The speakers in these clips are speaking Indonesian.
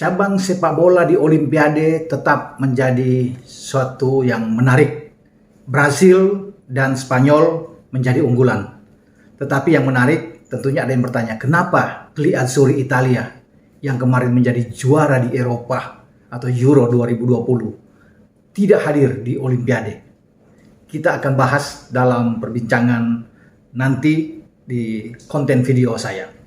Cabang sepak bola di Olimpiade tetap menjadi suatu yang menarik. Brasil dan Spanyol menjadi unggulan. Tetapi yang menarik tentunya ada yang bertanya, kenapa Azzurri Italia yang kemarin menjadi juara di Eropa atau Euro 2020 tidak hadir di Olimpiade? Kita akan bahas dalam perbincangan nanti di konten video saya.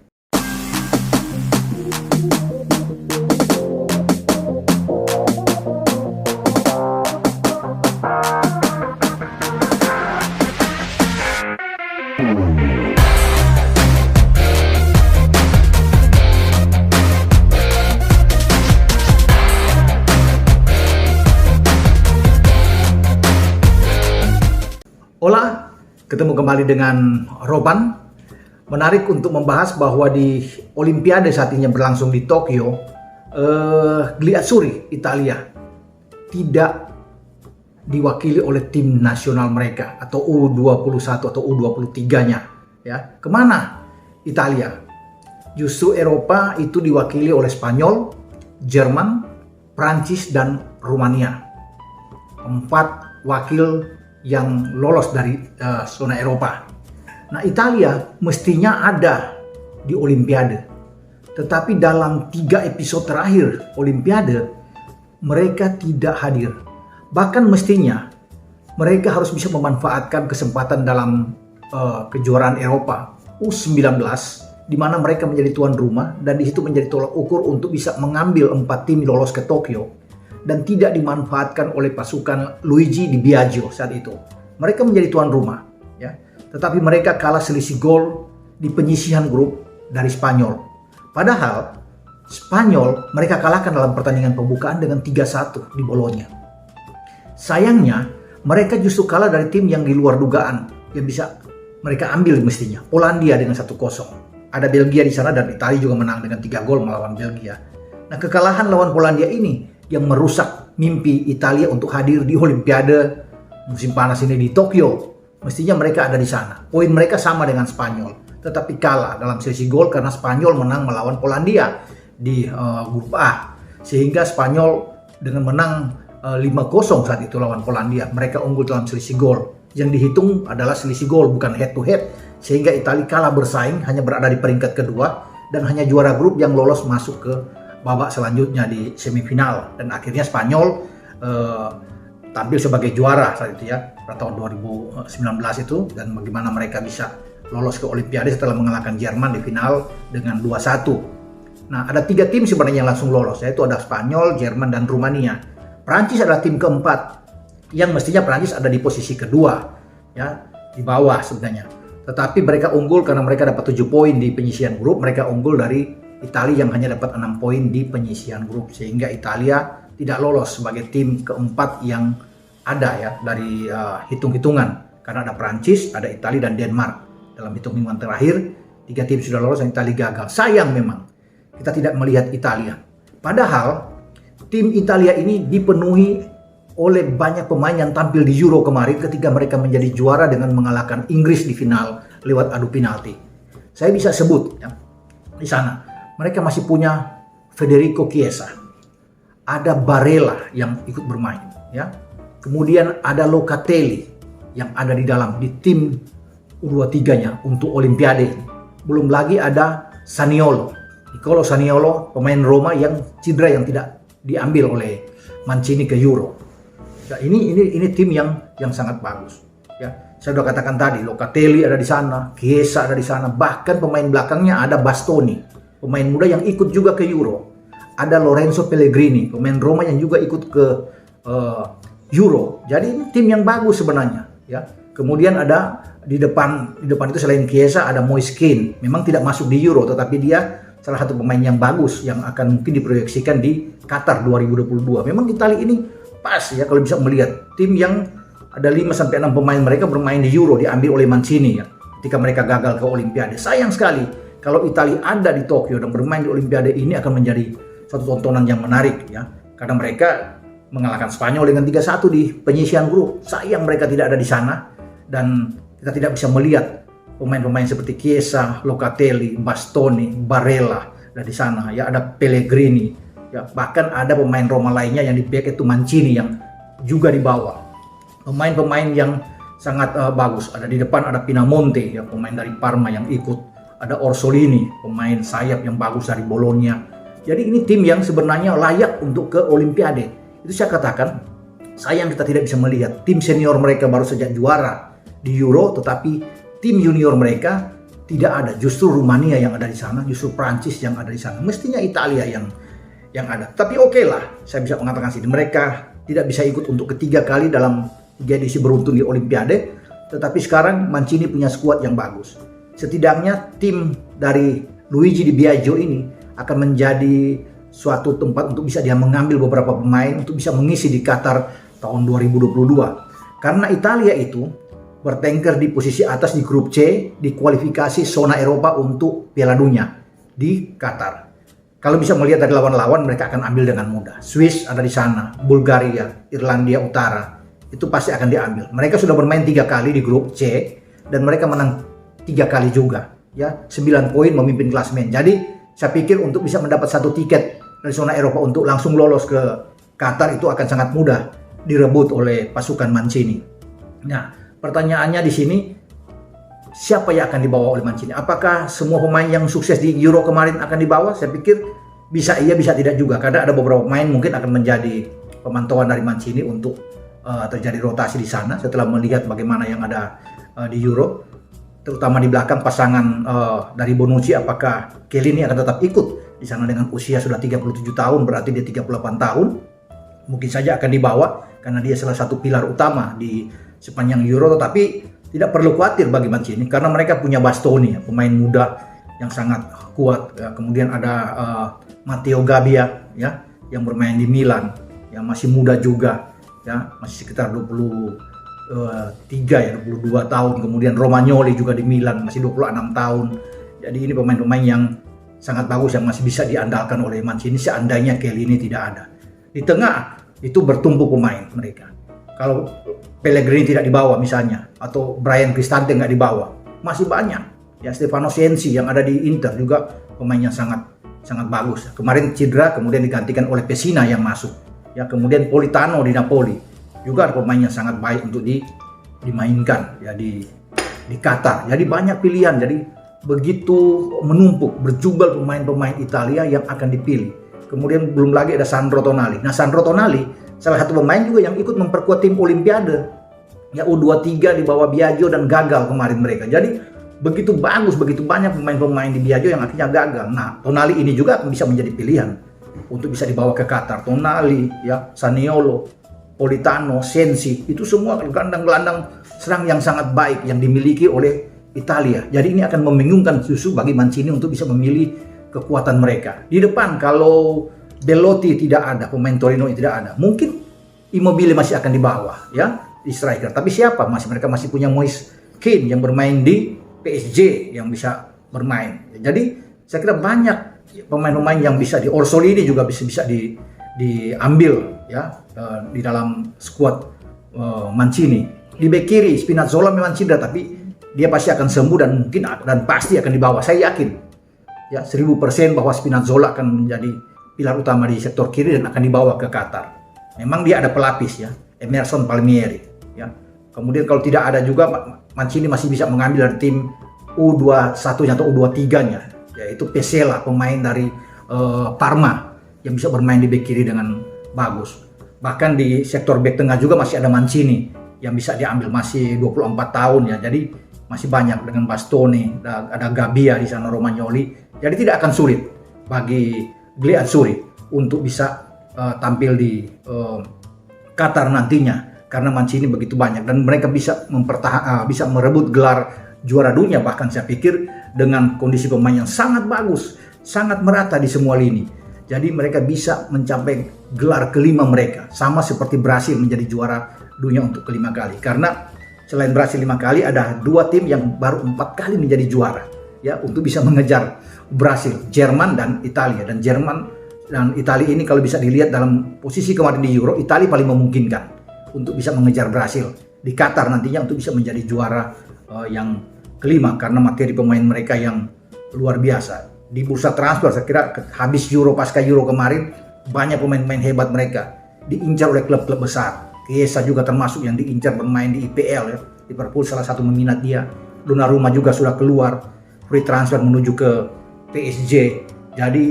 Hola, ketemu kembali dengan Roban. Menarik untuk membahas bahwa di Olimpiade saat ini yang berlangsung di Tokyo, Azzurri Italia tidak diwakili oleh tim nasional mereka atau U21 atau U23-nya. Ya, kemana Italia? Justru Eropa itu diwakili oleh Spanyol, Jerman, Prancis, dan Rumania. 4 wakil yang lolos dari zona Eropa. Nah, Italia mestinya ada di Olimpiade. Tetapi dalam 3 episode terakhir Olimpiade, mereka tidak hadir. Bahkan mestinya mereka harus bisa memanfaatkan kesempatan dalam kejuaraan Eropa U19, di mana mereka menjadi tuan rumah dan di situ menjadi tolak ukur untuk bisa mengambil 4 tim lolos ke Tokyo. Dan tidak dimanfaatkan oleh pasukan Luigi Di Biagio saat itu. Mereka menjadi tuan rumah, ya. Tetapi mereka kalah selisih gol di penyisihan grup dari Spanyol. Padahal Spanyol mereka kalahkan dalam pertandingan pembukaan dengan 3-1 di Bolonya. Sayangnya mereka justru kalah dari tim yang di luar dugaan yang bisa mereka ambil mestinya. Polandia dengan 1-0. Ada Belgia di sana dan Italia juga menang dengan 3 gol melawan Belgia. Nah, kekalahan lawan Polandia ini yang merusak mimpi Italia untuk hadir di Olimpiade musim panas ini di Tokyo. Mestinya mereka ada di sana. Poin mereka sama dengan Spanyol, tetapi kalah dalam selisih gol karena Spanyol menang melawan Polandia di grup A. Sehingga Spanyol dengan menang 5-0 saat itu lawan Polandia, mereka unggul dalam selisih gol. Yang dihitung adalah selisih gol, bukan head to head. Sehingga Italia kalah bersaing, hanya berada di peringkat kedua dan hanya juara grup yang lolos masuk ke babak selanjutnya di semifinal. Dan akhirnya Spanyol tampil sebagai juara saat itu ya, pada tahun 2019 itu. Dan bagaimana mereka bisa lolos ke Olimpiade setelah mengalahkan Jerman di final dengan 2-1. Nah, ada 3 tim sebenarnya yang langsung lolos, yaitu ada Spanyol, Jerman, dan Rumania. Prancis adalah tim keempat, yang mestinya Prancis ada di posisi kedua, ya, di bawah sebenarnya. Tetapi mereka unggul karena mereka dapat 7 poin di penyisihan grup. Mereka unggul dari Italia yang hanya dapat 6 poin di penyisihan grup, sehingga Italia tidak lolos sebagai tim keempat yang ada ya dari hitung-hitungan, karena ada Prancis, ada Italia, dan Denmark. Dalam hitung-hitungan terakhir 3 tim sudah lolos dan Italia gagal. Sayang memang kita tidak melihat Italia. Padahal tim Italia ini dipenuhi oleh banyak pemain yang tampil di Euro kemarin ketika mereka menjadi juara dengan mengalahkan Inggris di final lewat adu penalti. Saya bisa sebut ya, di sana mereka masih punya Federico Chiesa, ada Barella yang ikut bermain, ya. Kemudian ada Locatelli yang ada di dalam di tim U23-nya untuk Olimpiade. Belum lagi ada Zaniolo, Nicolo Zaniolo, pemain Roma yang cedera yang tidak diambil oleh Mancini ke Euro. Nah, ini tim yang sangat bagus, ya. Saya sudah katakan tadi, Locatelli ada di sana, Chiesa ada di sana, bahkan pemain belakangnya ada Bastoni, pemain muda yang ikut juga ke Euro. Ada Lorenzo Pellegrini, pemain Roma yang juga ikut ke Euro. Jadi ini tim yang bagus sebenarnya, ya. Kemudian ada di depan itu selain Chiesa ada Moise Kean. Memang tidak masuk di Euro, tetapi dia salah satu pemain yang bagus yang akan mungkin diproyeksikan di Qatar 2022. Memang Italia ini pas ya kalau bisa melihat tim yang ada 5-6 pemain mereka bermain di Euro, diambil oleh Mancini ya ketika mereka gagal ke Olimpiade. Sayang sekali kalau Italia ada di Tokyo dan bermain di Olimpiade ini akan menjadi suatu tontonan yang menarik ya, karena mereka mengalahkan Spanyol dengan 3-1 di penyisihan grup. Sayang mereka tidak ada di sana dan kita tidak bisa melihat pemain-pemain seperti Chiesa, Locatelli, Bastoni, Barella ada di sana ya, ada Pellegrini Ya, bahkan ada pemain Roma lainnya yang di back itu Mancini yang juga dibawa. Pemain-pemain yang sangat bagus. Ada di depan ada Pinamonte, ya, pemain dari Parma yang ikut. Ada Orsolini, pemain sayap yang bagus dari Bologna. Jadi ini tim yang sebenarnya layak untuk ke Olimpiade. Itu saya katakan, sayang kita tidak bisa melihat tim senior mereka baru saja juara di Euro, tetapi tim junior mereka tidak ada. Justru Rumania yang ada di sana, justru Prancis yang ada di sana. Mestinya Italia yang ada. Tapi oke lah, saya bisa mengatakan sih, mereka tidak bisa ikut untuk ketiga kali dalam 3 edisi beruntun di Olimpiade. Tetapi sekarang Mancini punya skuad yang bagus. Setidaknya tim dari Luigi Di Biagio ini akan menjadi suatu tempat untuk bisa dia mengambil beberapa pemain untuk bisa mengisi di Qatar tahun 2022. Karena Italia itu bertengger di posisi atas di grup C di kualifikasi zona Eropa untuk Piala Dunia di Qatar. Kalau bisa melihat dari lawan-lawan, mereka akan ambil dengan mudah. Swiss ada di sana, Bulgaria, Irlandia Utara, itu pasti akan diambil. Mereka sudah bermain 3 kali di grup C dan mereka menang 3 kali juga, ya, 9 poin memimpin klasemen. Jadi saya pikir untuk bisa mendapat 1 tiket dari zona Eropa untuk langsung lolos ke Qatar itu akan sangat mudah direbut oleh pasukan Mancini. Nah, pertanyaannya di sini, siapa yang akan dibawa oleh Mancini? Apakah semua pemain yang sukses di Euro kemarin akan dibawa? Saya pikir bisa iya, bisa tidak juga. Karena ada beberapa pemain mungkin akan menjadi pemantauan dari Mancini untuk terjadi rotasi di sana setelah melihat bagaimana yang ada di Euro. Terutama di belakang pasangan dari Bonucci, apakah Chiellini akan tetap ikut di sana dengan usia sudah 37 tahun, berarti dia 38 tahun. Mungkin saja akan dibawa karena dia salah satu pilar utama di sepanjang Euro, tetapi tidak perlu khawatir bagi Mancini karena mereka punya Bastoni, ya, pemain muda yang sangat kuat. Ya. Kemudian ada Matteo Gabbia, ya, yang bermain di Milan, yang masih muda juga, ya, masih sekitar 22 tahun. Kemudian Romagnoli juga di Milan, masih 26 tahun. Jadi ini pemain-pemain yang sangat bagus yang masih bisa diandalkan oleh Mancini seandainya Chiellini tidak ada. Di tengah itu bertumpu pemain mereka. Kalau Pellegrini tidak dibawa misalnya, atau Bryan Cristante nggak dibawa, masih banyak. Ya, Stefano Sensi yang ada di Inter juga pemain yang sangat bagus. Kemarin cedera, kemudian digantikan oleh Pessina yang masuk. Ya, kemudian Politano di Napoli juga ada pemain yang sangat baik untuk dimainkan, ya, di Qatar. Jadi banyak pilihan. Jadi begitu menumpuk, berjubel pemain-pemain Italia yang akan dipilih. Kemudian belum lagi ada Sandro Tonali. Nah, Sandro Tonali salah satu pemain juga yang ikut memperkuat tim Olimpiade. Ya, U23 di bawah Biagio dan gagal kemarin mereka. Jadi begitu bagus, begitu banyak pemain-pemain di Biagio yang akhirnya gagal. Nah, Tonali ini juga bisa menjadi pilihan untuk bisa dibawa ke Qatar. Tonali, ya, Zaniolo, Politano, Sensi, itu semua gelandang-gelandang serang yang sangat baik yang dimiliki oleh Italia. Jadi ini akan membingungkan justru bagi Mancini untuk bisa memilih kekuatan mereka. Di depan kalau Belotti tidak ada, pemain Torino tidak ada, mungkin Immobile masih akan dibawa, ya, di striker. Tapi siapa? Mereka masih punya Moise Kean yang bermain di PSG yang bisa bermain. Jadi saya kira banyak pemain-pemain yang bisa di Orsolini juga bisa diambil, ya, di dalam skuad Mancini. Di bek kiri Spinazzola memang cedera, tapi dia pasti akan sembuh dan mungkin dan pasti akan dibawa. Saya yakin, ya, 1000% bahwa Spinazzola akan menjadi pilar utama di sektor kiri dan akan dibawa ke Qatar. Memang dia ada pelapis, ya, Emerson Palmieri, ya. Kemudian kalau tidak ada juga, Mancini masih bisa mengambil dari tim U21 atau U23-nya, yaitu Pesela, pemain dari Parma yang bisa bermain di bek kiri dengan bagus. Bahkan di sektor bek tengah juga masih ada Mancini yang bisa diambil, masih 24 tahun, ya. Jadi masih banyak dengan Bastoni, ada Gabbia di sana, Romagnoli. Jadi tidak akan sulit bagi Gliazzurri untuk bisa tampil di Qatar nantinya karena Mancini begitu banyak dan mereka bisa bisa merebut gelar juara dunia. Bahkan saya pikir dengan kondisi pemain yang sangat bagus, sangat merata di semua lini. Jadi mereka bisa mencapai gelar kelima mereka, sama seperti Brasil menjadi juara dunia untuk kelima kali. Karena selain Brasil 5 kali, ada 2 tim yang baru 4 kali menjadi juara, ya, untuk bisa mengejar Brasil, Jerman dan Italia. Dan Jerman dan Italia ini kalau bisa dilihat dalam posisi kemarin di Euro, Italia paling memungkinkan untuk bisa mengejar Brasil di Qatar nantinya untuk bisa menjadi juara yang kelima karena materi pemain mereka yang luar biasa. Di bursa transfer saya kira habis Euro, pasca Euro kemarin, banyak pemain-pemain hebat mereka diincar oleh klub-klub besar. Chiesa juga termasuk yang diincar bermain di IPL ya. Liverpool salah satu meminat dia. Donnarumma juga sudah keluar free transfer menuju ke PSG. Jadi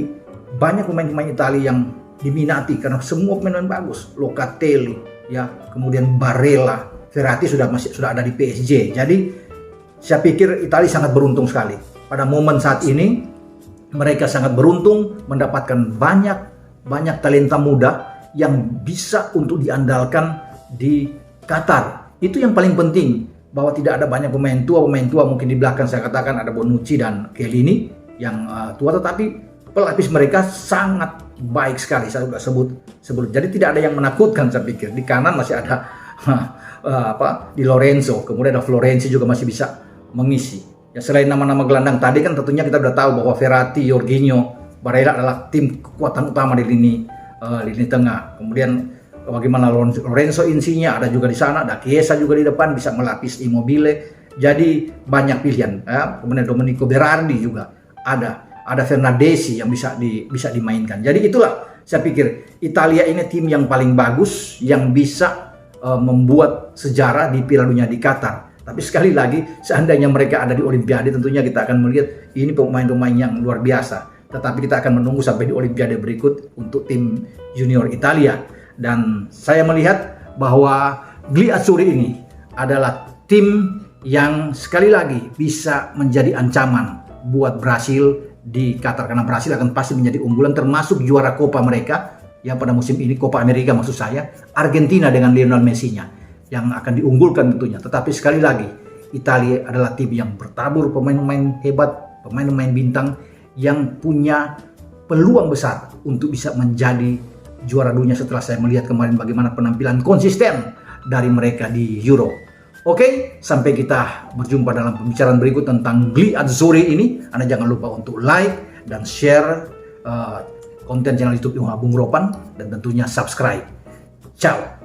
banyak pemain-pemain Italia yang diminati karena semua pemain bagus. Locatelli ya, kemudian Barella, Verratti sudah ada di PSG. Jadi saya pikir Italia sangat beruntung sekali. Pada momen saat ini mereka sangat beruntung mendapatkan banyak talenta muda yang bisa untuk diandalkan di Qatar. Itu yang paling penting, bahwa tidak ada banyak pemain tua mungkin di belakang saya katakan ada Bonucci dan Chiellini yang tua, tetapi pelapis mereka sangat baik sekali, saya sudah sebut. Jadi tidak ada yang menakutkan saya pikir. Di kanan masih ada Di Lorenzo, kemudian ada Florenzi juga masih bisa mengisi. Ya, selain nama-nama gelandang tadi kan tentunya kita sudah tahu bahwa Verratti, Jorginho, Barella adalah tim kekuatan utama di lini tengah. Kemudian bagaimana Lorenzo Insigne ada juga di sana, ada Chiesa juga di depan bisa melapis Immobile. Jadi banyak pilihan. Ya. Kemudian Domenico Berardi juga ada Fernandesi yang bisa dimainkan. Jadi itulah saya pikir Italia ini tim yang paling bagus yang bisa membuat sejarah di Piala Dunia di Qatar. Tapi sekali lagi seandainya mereka ada di Olimpiade tentunya kita akan melihat ini pemain-pemain yang luar biasa. Tetapi kita akan menunggu sampai di Olimpiade berikut untuk tim junior Italia. Dan saya melihat bahwa Gli Azzurri ini adalah tim yang sekali lagi bisa menjadi ancaman buat Brasil di Qatar. Karena Brasil akan pasti menjadi unggulan termasuk juara Copa mereka yang pada musim ini, Copa America maksud saya, Argentina dengan Lionel Messi-nya yang akan diunggulkan tentunya. Tetapi sekali lagi Italia adalah tim yang bertabur pemain-pemain hebat, pemain-pemain bintang yang punya peluang besar untuk bisa menjadi juara dunia setelah saya melihat kemarin bagaimana penampilan konsisten dari mereka di Euro. Oke, sampai kita berjumpa dalam pembicaraan berikut tentang Gli Azzurri ini. Anda jangan lupa untuk like dan share konten channel YouTube Bung Ropan dan tentunya subscribe. Ciao.